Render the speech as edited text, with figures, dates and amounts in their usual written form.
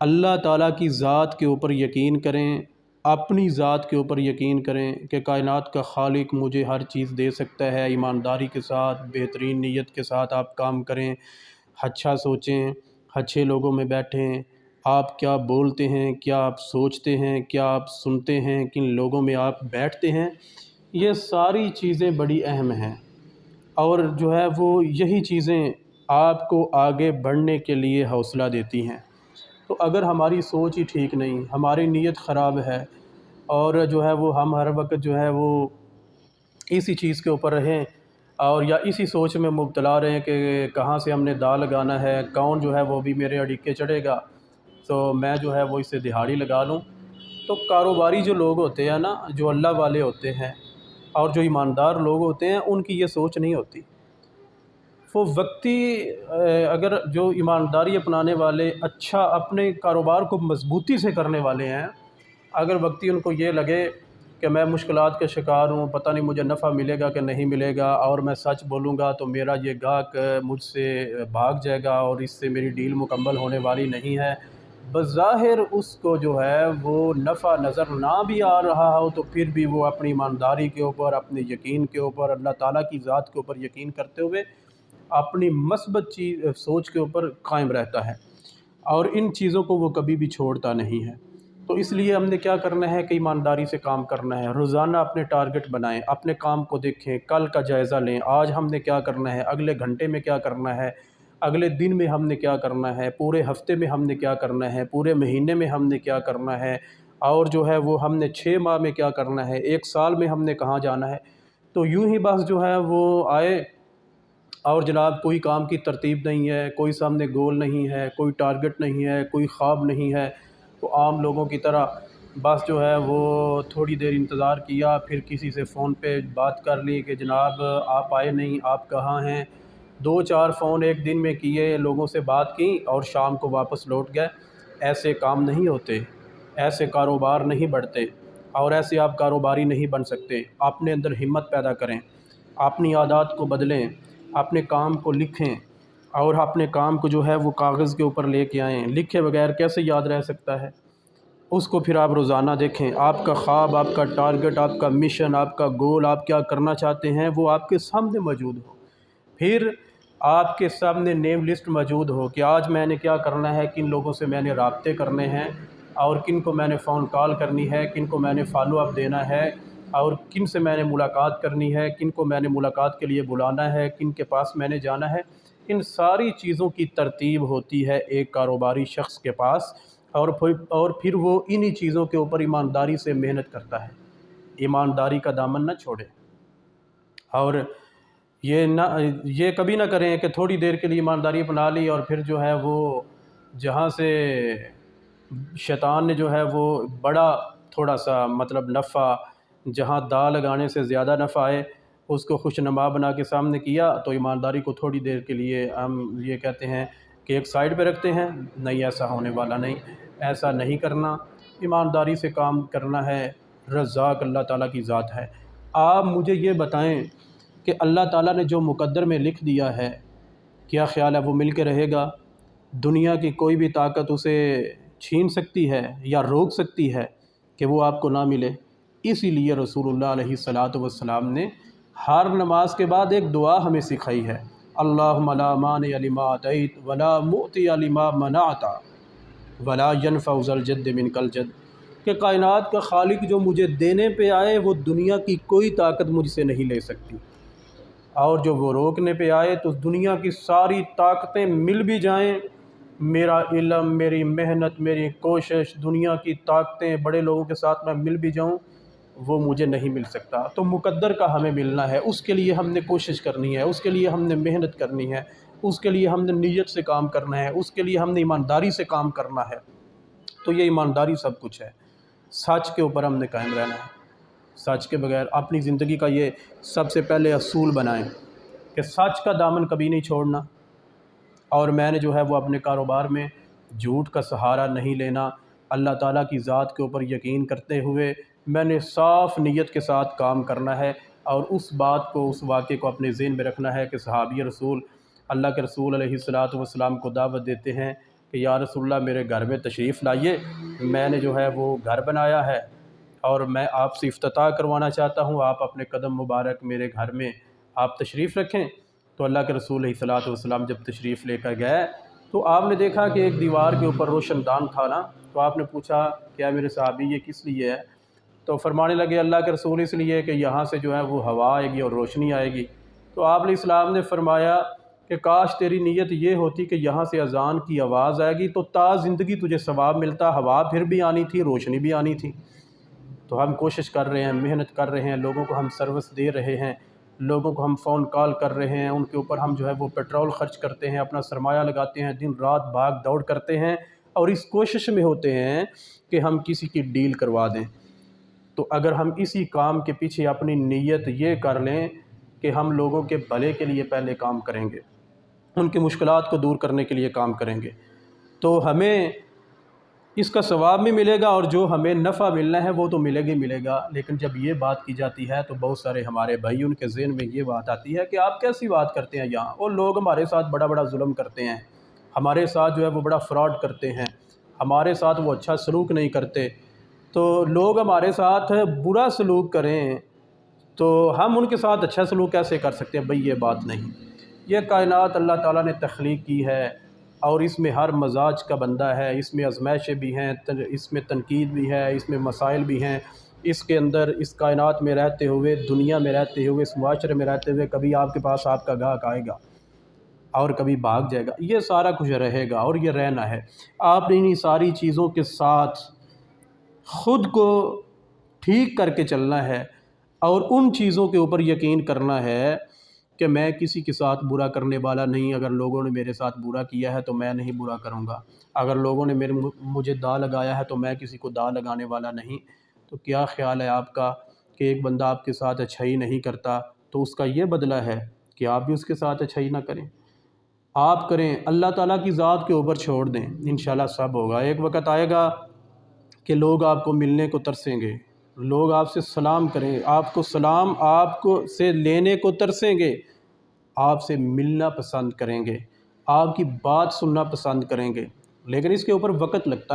اللہ تعالیٰ کی ذات کے اوپر یقین کریں، اپنی ذات کے اوپر یقین کریں کہ کائنات کا خالق مجھے ہر چیز دے سکتا ہے۔ ایمانداری کے ساتھ، بہترین نیت کے ساتھ آپ کام کریں، اچھا سوچیں، اچھے لوگوں میں بیٹھیں۔ آپ کیا بولتے ہیں، کیا آپ سوچتے ہیں، کیا آپ سنتے ہیں، کن لوگوں میں آپ بیٹھتے ہیں، یہ ساری چیزیں بڑی اہم ہیں، اور جو ہے وہ یہی چیزیں آپ کو آگے بڑھنے کے لیے حوصلہ دیتی ہیں۔ تو اگر ہماری سوچ ہی ٹھیک نہیں، ہماری نیت خراب ہے، اور جو ہے وہ ہم ہر وقت جو ہے وہ اسی چیز کے اوپر رہیں، اور یا اسی سوچ میں مبتلا رہیں کہ کہاں سے ہم نے دا لگانا ہے، کون جو ہے وہ بھی میرے اڑیکے چڑھے گا، تو میں جو ہے وہ اس سے دہاڑی لگا لوں۔ تو کاروباری جو لوگ ہوتے ہیں نا، جو اللہ والے ہوتے ہیں اور جو ایماندار لوگ ہوتے ہیں، ان کی یہ سوچ نہیں ہوتی۔ وہ وقتی اگر جو ایمانداری اپنانے والے اچھا اپنے کاروبار کو مضبوطی سے کرنے والے ہیں، اگر وقتی ان کو یہ لگے کہ میں مشکلات کا شکار ہوں، پتہ نہیں مجھے نفع ملے گا کہ نہیں ملے گا، اور میں سچ بولوں گا تو میرا یہ گاہک مجھ سے بھاگ جائے گا اور اس سے میری ڈیل مکمل ہونے والی نہیں ہے، بظاہر اس کو جو ہے وہ نفع نظر نہ بھی آ رہا ہو، تو پھر بھی وہ اپنی ایمانداری کے اوپر، اپنے یقین کے اوپر، اللہ تعالیٰ کی ذات کے اوپر یقین کرتے ہوئے اپنی مثبت سوچ کے اوپر قائم رہتا ہے، اور ان چیزوں کو وہ کبھی بھی چھوڑتا نہیں ہے۔ تو اس لیے ہم نے کیا کرنا ہے کہ ایمانداری سے کام کرنا ہے، روزانہ اپنے ٹارگٹ بنائیں، اپنے کام کو دیکھیں، کل کا جائزہ لیں، آج ہم نے کیا کرنا ہے، اگلے گھنٹے میں کیا کرنا ہے، اگلے دن میں ہم نے کیا کرنا ہے، پورے ہفتے میں ہم نے کیا کرنا ہے، پورے مہینے میں ہم نے کیا کرنا ہے، اور جو ہے وہ ہم نے 6 ماہ میں کیا کرنا ہے، 1 سال میں ہم نے کہاں جانا ہے۔ تو یوں ہی بس جو ہے وہ آئے، اور جناب کوئی کام کی ترتیب نہیں ہے، کوئی سامنے گول نہیں ہے، کوئی ٹارگٹ نہیں ہے، کوئی خواب نہیں ہے، تو عام لوگوں کی طرح بس جو ہے وہ تھوڑی دیر انتظار کیا، پھر کسی سے فون پہ بات کر لی کہ جناب آپ آئے نہیں، آپ کہاں ہیں، 2-4 فون ایک دن میں کیے، لوگوں سے بات کی اور شام کو واپس لوٹ گئے۔ ایسے کام نہیں ہوتے، ایسے کاروبار نہیں بڑھتے، اور ایسے آپ کاروباری نہیں بن سکتے۔ اپنے اندر ہمت پیدا کریں، اپنی عادات کو بدلیں، اپنے کام کو لکھیں، اور اپنے کام کو جو ہے وہ کاغذ کے اوپر لے کے آئیں۔ لکھے بغیر کیسے یاد رہ سکتا ہے؟ اس کو پھر آپ روزانہ دیکھیں، آپ کا خواب، آپ کا ٹارگٹ، آپ کا مشن، آپ کا گول، آپ کیا کرنا چاہتے ہیں، وہ آپ کے سامنے موجود ہو۔ پھر آپ کے سامنے نیم لسٹ موجود ہو کہ آج میں نے کیا کرنا ہے، کن لوگوں سے میں نے رابطے کرنے ہیں، اور کن کو میں نے فون کال کرنی ہے، کن کو میں نے فالو اپ دینا ہے، اور کن سے میں نے ملاقات کرنی ہے، کن کو میں نے ملاقات کے لیے بلانا ہے، کن کے پاس میں نے جانا ہے۔ ان ساری چیزوں کی ترتیب ہوتی ہے ایک کاروباری شخص کے پاس، اور پھر وہ انہی چیزوں کے اوپر ایمانداری سے محنت کرتا ہے۔ ایمانداری کا دامن نہ چھوڑے، اور یہ کبھی نہ کریں کہ تھوڑی دیر کے لیے ایمانداری اپنا لی، اور پھر جو ہے وہ جہاں سے شیطان نے جو ہے وہ بڑا تھوڑا سا مطلب نفع، جہاں دا لگانے سے زیادہ نفع آئے، اس کو خوش نما بنا کے سامنے کیا، تو ایمانداری کو تھوڑی دیر کے لیے ہم یہ کہتے ہیں کہ ایک سائیڈ پہ رکھتے ہیں۔ نہیں، ایسا ہونے والا نہیں، ایسا نہیں کرنا، ایمانداری سے کام کرنا ہے۔ رزاق اللہ تعالیٰ کی ذات ہے۔ آپ مجھے یہ بتائیں کہ اللہ تعالیٰ نے جو مقدر میں لکھ دیا ہے، کیا خیال ہے وہ مل کے رہے گا؟ دنیا کی کوئی بھی طاقت اسے چھین سکتی ہے یا روک سکتی ہے کہ وہ آپ کو نہ ملے؟ اسی لیے رسول اللہ علیہ الصلاۃ والسلام نے ہر نماز کے بعد ایک دعا ہمیں سکھائی ہے، اللہم لا مانع لما اعطیت ولا معطی لما منعت ولا ينفع ذا الجد منک الجد، کہ کائنات کا خالق جو مجھے دینے پہ آئے وہ دنیا کی کوئی طاقت مجھ سے نہیں لے سکتی، اور جو وہ روکنے پہ آئے تو دنیا کی ساری طاقتیں مل بھی جائیں، میرا علم، میری محنت، میری کوشش، دنیا کی طاقتیں بڑے لوگوں کے ساتھ میں مل بھی جاؤں، وہ مجھے نہیں مل سکتا۔ تو مقدر کا ہمیں ملنا ہے، اس کے لیے ہم نے کوشش کرنی ہے، اس کے لیے ہم نے محنت کرنی ہے، اس کے لیے ہم نے نیت سے کام کرنا ہے، اس کے لیے ہم نے ایمانداری سے کام کرنا ہے۔ تو یہ ایمانداری سب کچھ ہے۔ سچ کے اوپر ہم نے قائم رہنا ہے، سچ کے بغیر اپنی زندگی کا یہ سب سے پہلے اصول بنائیں کہ سچ کا دامن کبھی نہیں چھوڑنا، اور میں نے جو ہے وہ اپنے کاروبار میں جھوٹ کا سہارا نہیں لینا، اللہ تعالیٰ کی ذات کے اوپر یقین کرتے ہوئے میں نے صاف نیت کے ساتھ کام کرنا ہے، اور اس بات کو، اس واقعے کو اپنے ذہن میں رکھنا ہے کہ صحابی رسول، اللہ کے رسول علیہ الصلاۃ والسلام کو دعوت دیتے ہیں کہ یا رسول اللہ میرے گھر میں تشریف لائیے، میں نے جو ہے وہ گھر بنایا ہے اور میں آپ سے افتتاح کروانا چاہتا ہوں، آپ اپنے قدم مبارک میرے گھر میں آپ تشریف رکھیں۔ تو اللہ کے رسول علیہ الصلوۃ والسلام جب تشریف لے کر گئے تو آپ نے دیکھا کہ ایک دیوار کے اوپر روشن دان تھا نا، تو آپ نے پوچھا کیا میرے صحابی یہ کس لیے ہے؟ تو فرمانے لگے اللہ کے رسول اس لیے کہ یہاں سے جو ہے وہ ہوا آئے گی اور روشنی آئے گی۔ تو آپ علیہ السلام نے فرمایا کہ کاش تیری نیت یہ ہوتی کہ یہاں سے اذان کی آواز آئے گی تو تا زندگی تجھے ثواب ملتا، ہوا پھر بھی آنی تھی، روشنی بھی آنی تھی۔ تو ہم کوشش کر رہے ہیں، محنت کر رہے ہیں، لوگوں کو ہم سروس دے رہے ہیں، لوگوں کو ہم فون کال کر رہے ہیں، ان کے اوپر ہم جو ہے وہ پیٹرول خرچ کرتے ہیں، اپنا سرمایہ لگاتے ہیں، دن رات بھاگ دوڑ کرتے ہیں اور اس کوشش میں ہوتے ہیں کہ ہم کسی کی ڈیل کروا دیں۔ تو اگر ہم اسی کام کے پیچھے اپنی نیت یہ کر لیں کہ ہم لوگوں کے بھلے کے لیے پہلے کام کریں گے، ان کی مشکلات کو دور کرنے کے لیے کام کریں گے، تو ہمیں اس کا ثواب بھی ملے گا اور جو ہمیں نفع ملنا ہے وہ تو ملے گا۔ لیکن جب یہ بات کی جاتی ہے تو بہت سارے ہمارے بھائی ان کے ذہن میں یہ بات آتی ہے کہ آپ کیسی بات کرتے ہیں یہاں، اور لوگ ہمارے ساتھ بڑا ظلم کرتے ہیں، ہمارے ساتھ جو ہے وہ بڑا فراڈ کرتے ہیں، ہمارے ساتھ وہ اچھا سلوک نہیں کرتے، تو لوگ ہمارے ساتھ برا سلوک کریں تو ہم ان کے ساتھ اچھا سلوک کیسے کر سکتے ہیں؟ بھئی یہ بات نہیں۔ یہ کائنات اللہ تعالیٰ نے تخلیق کی ہے اور اس میں ہر مزاج کا بندہ ہے، اس میں آزمائشیں بھی ہیں، اس میں تنقید بھی ہے، اس میں مسائل بھی ہیں، اس کے اندر اس کائنات میں رہتے ہوئے، دنیا میں رہتے ہوئے، اس معاشرے میں رہتے ہوئے کبھی آپ کے پاس آپ کا گاہک آئے گا اور کبھی بھاگ جائے گا، یہ سارا کچھ رہے گا اور یہ رہنا ہے۔ آپ نے انہی ساری چیزوں کے ساتھ خود کو ٹھیک کر کے چلنا ہے اور ان چیزوں کے اوپر یقین کرنا ہے کہ میں کسی کے ساتھ برا کرنے والا نہیں، اگر لوگوں نے میرے ساتھ برا کیا ہے تو میں نہیں برا کروں گا، اگر لوگوں نے مجھے دا لگایا ہے تو میں کسی کو دا لگانے والا نہیں۔ تو کیا خیال ہے آپ کا کہ ایک بندہ آپ کے ساتھ اچھائی نہیں کرتا تو اس کا یہ بدلہ ہے کہ آپ بھی اس کے ساتھ اچھائی نہ کریں؟ آپ کریں، اللہ تعالیٰ کی ذات کے اوپر چھوڑ دیں، انشاءاللہ سب ہوگا۔ ایک وقت آئے گا کہ لوگ آپ کو ملنے کو ترسیں گے، لوگ آپ سے سلام کریں، آپ کو سلام آپ کو سے لینے کو ترسیں گے، آپ سے ملنا پسند کریں گے، آپ کی بات سننا پسند کریں گے، لیکن اس کے اوپر وقت لگتا